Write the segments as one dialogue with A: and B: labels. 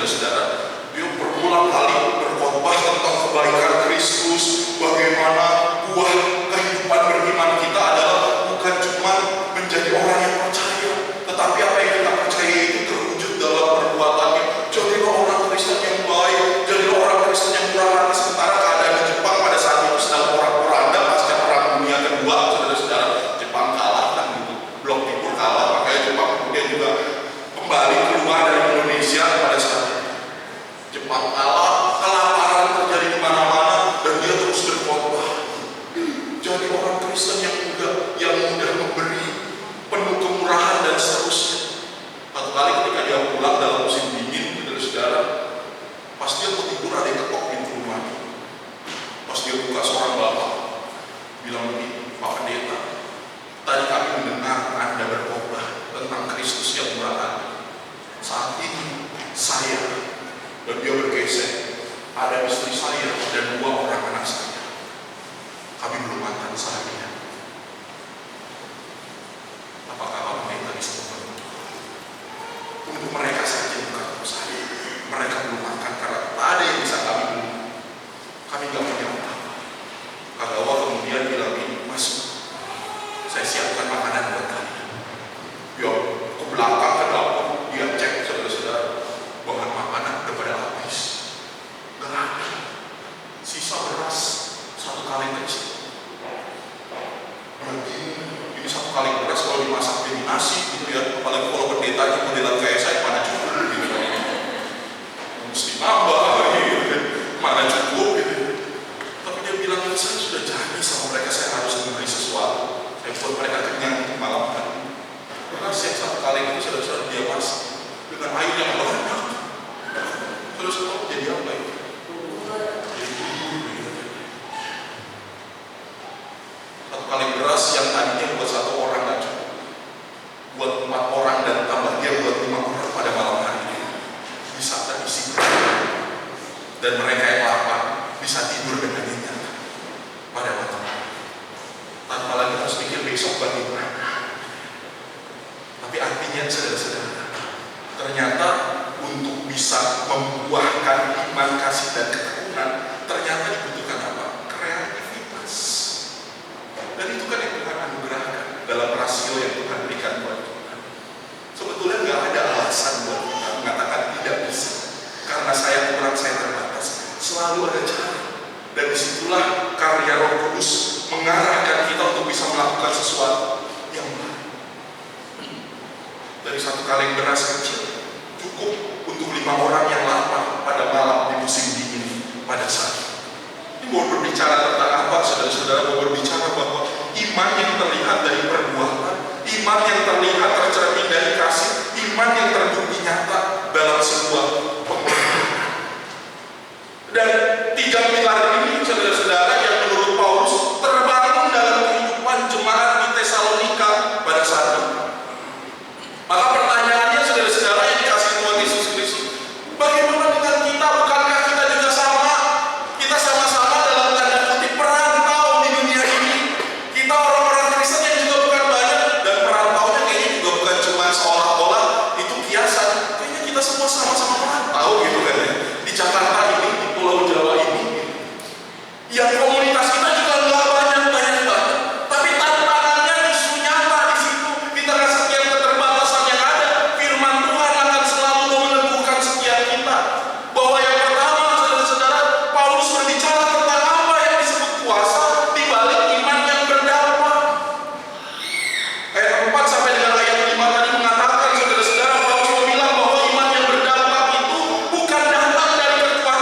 A: saudara-saudara. Dia berulang kali berkhotbah tentang kebaikan Kristus, bagaimana buah kehidupan beriman kita adalah bukan cuma menjadi orang yang percaya, tetapi apa yang kita percaya itu terwujud dalam perbuatannya. Jadilah orang Kristen yang baik, jadilah orang Kristen yang murah hati. Sementara keadaan di Jepang pada saat itu sedang porak-poranda pasca Perang Dunia Kedua, saudara-saudara. Jepang kalah kan gitu, blok timur kalah, makanya Jepang kemudian juga kembali keluar dari Indonesia pada saat itu. Jepang kalah, kelaparan terjadi di mana-mana, dan dia terus berkhotbah. Jadi orang Kristen yang mudah memberi, penuh kemurahan dan seterusnya. Satu kali ketika dia pulang dalam musim dingin, saudara, pas dia mau tidur ada yang ketok pintu rumahnya. Pas dia buka, seorang bapak bilang begini, Pak Pendeta, tadi kami mendengar Anda berkhotbah tentang Kristus yang murah hati. Saat ini saya, dan dia bergeser, ada istri saya dan 2 orang anak saya. Kami belum makan seharian. Apakah Pak Pendeta bisa membantu? Untuk mereka saja, bukan untuk saya. Mereka belum makan karena tak ada yang bisa kami beli. Kami gak punya apa-apa. Kagawa kemudian bilang ini, Mas, saya siapkan makanan buat kalian. Ya, ke belakang, ke dapur, dia cek saudara-saudara, bahan makanan udah pada habis. Gak ada. Sisa beras 1 kaleng kecil. Ini 1 kaleng beras kalau dimasak jadi nasi gitu ya. Apalagi kalau pendetanya modelan kayak saya, mana cukup gitu. Mesti nambah lagi gitu. Mana cukup gitu. Tapi dia bilang, saya sudah janji sama mereka, saya harus memberi sesuatu. Saya buat mereka kenyang untuk malam hari. Beras yang 1 kaleng itu saudara-saudara dia masak dengan air yang banyak. Terus jadi apa itu? Kaleng beras yang tadinya buat 1 orang gak cukup, buat 4 orang dan tambah dia buat 5 orang pada malam hari ini. Bisa terisi dan mereka yang lapar bisa tidur dengan nyenyak pada malam hari. Tanpa lagi harus pikir besok bagaimana. Tapi artinya saudara-saudara, ternyata untuk bisa membuahkan iman, kasih dan ketekunan, ternyata dibutuhkan apa? Kreativitas. Dan itu kan yang Tuhan anugerahkan dalam rasio yang Tuhan berikan buat kita. Sebetulnya nggak ada alasan buat kita mengatakan tidak bisa, karena saya kurang, saya terbatas. Selalu ada cara. Dan disitulah karya Roh Kudus mengarahkan kita untuk bisa melakukan sesuatu yang baik. Dari 1 kaleng beras kecil cukup untuk 5 orang yang lapar pada malam di musim dingin pada saat itu. Ini mau berbicara tentang apa, saudara-saudara? Mau berbicara bahwa iman yang terlihat dari perbuatan, iman yang terlihat tercermin dari kasih, iman yang terbukti nyata dalam sebuah pemerintahan. Dan 3 pilar ini, saudara-saudara, yang menurut Paulus terbangun dalam kehidupan jemaat di Tesalonika pada saat itu. Maka pertanyaannya, saudara-saudara yang dikasih Tuhan Yesus Kristus, bagaimana dengan kita? Bukankah kita juga sama? Kita sama-sama dalam tanda kutip perantau di dunia ini. Kita orang-orang Kristen yang juga bukan banyak, dan perantaunya kayaknya juga bukan cuma seolah-olah itu kiasan. Kayaknya kita semua sama-sama perantau gitu kan ya. Di Jakarta ini, di Pulau Jawa ini, yang komunitas kita juga nggak banyak banget. Tapi tantangannya justru nyata di situ. Di tengah setiap keterbatasan yang ada, firman Tuhan akan selalu meneguhkan setiap kita. Bahwa yang pertama, saudara-saudara, Paulus berbicara tentang apa yang disebut kuasa di balik iman yang berdampak. Ayat 4 sampai dengan ayat 5 tadi mengatakan, saudara-saudara, Paulus bilang bahwa iman yang berdampak itu bukan datang dari kekuasaan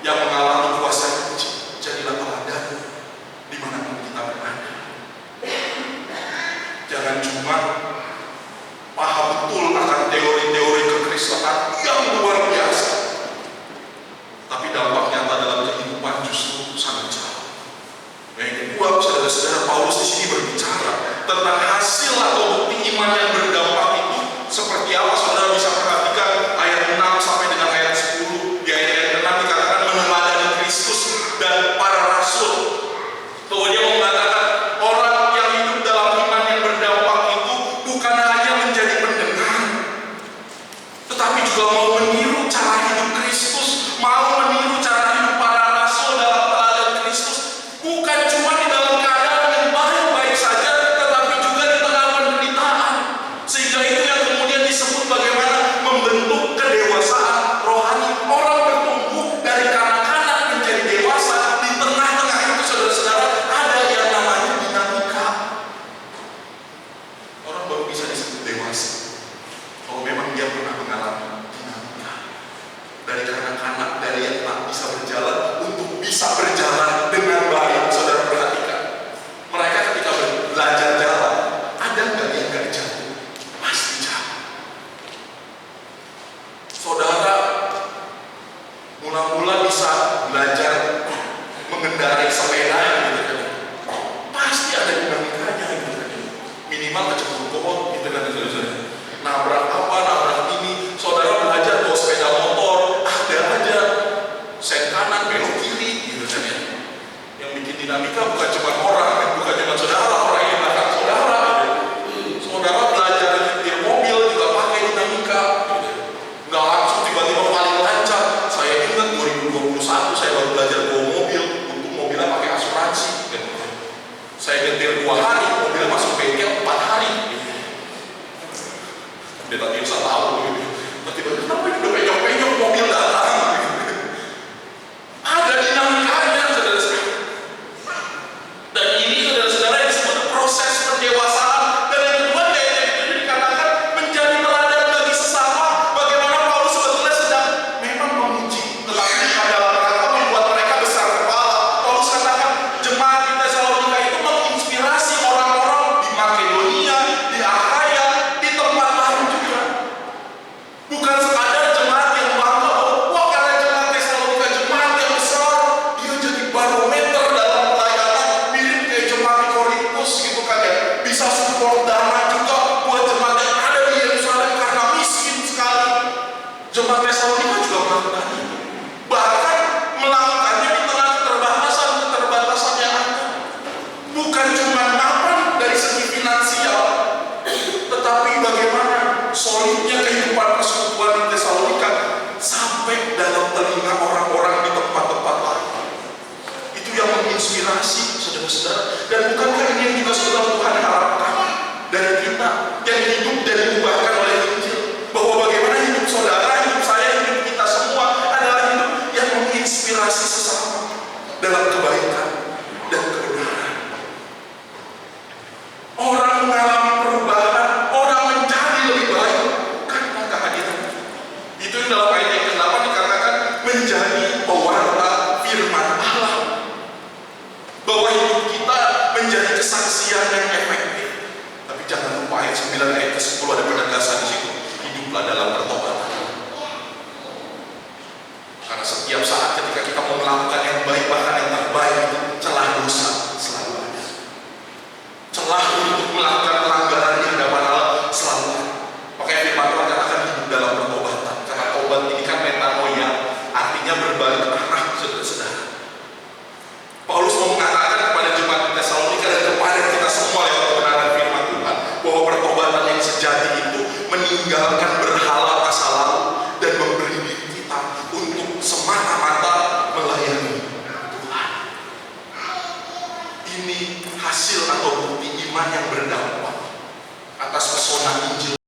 A: yang mengalami kuasa kunci. Jadilah teladan dimanapun kita berada. Jangan cuma paham betul akan teori-teori kekristenan yang luar biasa, tapi dampak nyata dalam kehidupan justru sangat jauh. Yang kedua, saudara-saudara, Paulus di sini berbicara tentang hasil atau bukti iman yang berdampak itu seperti apa. Saudara bisa perhatikan ayat 6 sampai dengan ayat 10. Di ayat 6 dikatakan meneladani Kristus dan para rasul. Bahwa dia mengatakan orang yang hidup dalam iman yang berdampak itu bukan hanya menjadi pendengar, tetapi juga mau meniru cara hidup Kristus, mau meniru cara hidup para rasul dalam teladan Kristus. Bukan cuma di dalam keadaan yang baik-baik saja, tetapi juga di tengah penderitaan. Sehingga itu yang kemudian disebut bagaimana membentuk kedewasaan rohani. Orang bertumbuh dari kanak-kanak menjadi dewasa. Di tengah-tengah itu, saudara-saudara, ada yang namanya dinamika. Orang baru bisa disebut dewasa kalau memang dia pernah mengalami dinamika. Dari kanak-kanak, dari yang tak bisa berjalan untuk bisa berjalan dengan baik. Saudara perhatikan, mereka ketika belajar jalan, ada nggak yang nggak jatuh? Pasti jatuh. Saudara mula-mula bisa belajar mengendarai sepeda, gitu kan? Pasti ada dinamikanya, gitu kan? Minimal kecebur pohon, gitu kan? Nabrak apa, nabrak ini. Saudara belajar bawa sepeda motor, ada aja sen kanan belok kiri, gitu kan ya. Yang bikin dinamika bukan cuma orang, bukan cuma saudara, orang yang belakang saudara, gitu. Saudara belajar nyetir mobil juga pakai dinamika, gitu. Nggak langsung tiba-tiba paling lancar. Saya ingat 2021 saya baru belajar bawa mobil, untuk mobilnya pakai asuransi, gitu. Saya nyetir 2 hari, mobilnya masuk bengkel 4 hari, gitu. Dia tadi usah tahu, gitu. Tiba-tiba kenapa udah penyok-penyok mobil datang, gitu. Ada dinamikanya, saudara-saudara. Dan ini, saudara-saudara, yang disebut proses pendewasaan. Dan yang kedua, yang dikatakan menjadi teladan bagi sesama. Bagaimana Paulus sebetulnya sedang memang menguji, tetapi dalam rangka membuat mereka besar kepala. Paulus katakan jemaat di Tesalonika itu menginspirasi orang-orang di Makedonia, di Akhaya, di tempat lain juga. Bukan sekadar jemaat yang bangga, wah karena jemaat Tesalonika jemaat yang besar, dia jadi barometer dalam pelayanan, mirip kayak jemaat di Korintus, gitu kan ya. Bisa support dana juga buat jemaat yang ada di Yerusalem karena miskin sekali. Jemaat Tesalonika juga melakukan itu, bahkan melakukannya di tengah keterbatasan yang ada. Bukan cuma mapan dari segi finansial, tetapi bagaimana solidnya kehidupan persekutuan di Tesalonika sampai dalam telinga orang-orang di tempat-tempat lain. Itu yang menginspirasi, saudara-saudara. Dan bukankah ini yang juga sudah Tuhan harapkan dari kita yang hidup dan diubahkan oleh Injil, bahwa bagaimana hidup saudara, hidup saya, hidup kita semua adalah hidup yang menginspirasi sesama dalam kebaikan dan kebenaran. Orang mengalami perubahan, orang menjadi lebih baik karena kehadiran. Itu dalam ayat yang ke-8 dikatakan menjadi pewarta firman Allah. Bahwa hidup kita menjadi kesaksian yang efektif. Tapi jangan lupa ayat 9 ayat ke-10 ada penegasan di situ. Hiduplah dalam pertobatan. Karena setiap saat ketika kita mau melakukan yang baik, bahkan yang terbaik, itu celah dosa selalu ada. Celah untuk melakukan pelanggaran di hadapan Allah selalu ada. Makanya firman Tuhan katakan hidup dalam pertobatan. Karena tobat ini kan metanoia, artinya berbalik arah, saudara-saudara. Paulus mau mengatakan kepada jemaat di Tesalonika dan kepada kita semua lewat kebenaran firman Tuhan, bahwa pertobatan yang sejati itu meninggalkan berhala masa lalu dan memberi diri kita untuk semata-mata melayani Tuhan. Ini hasil atau bukti iman yang berdampak atas pesona Injil.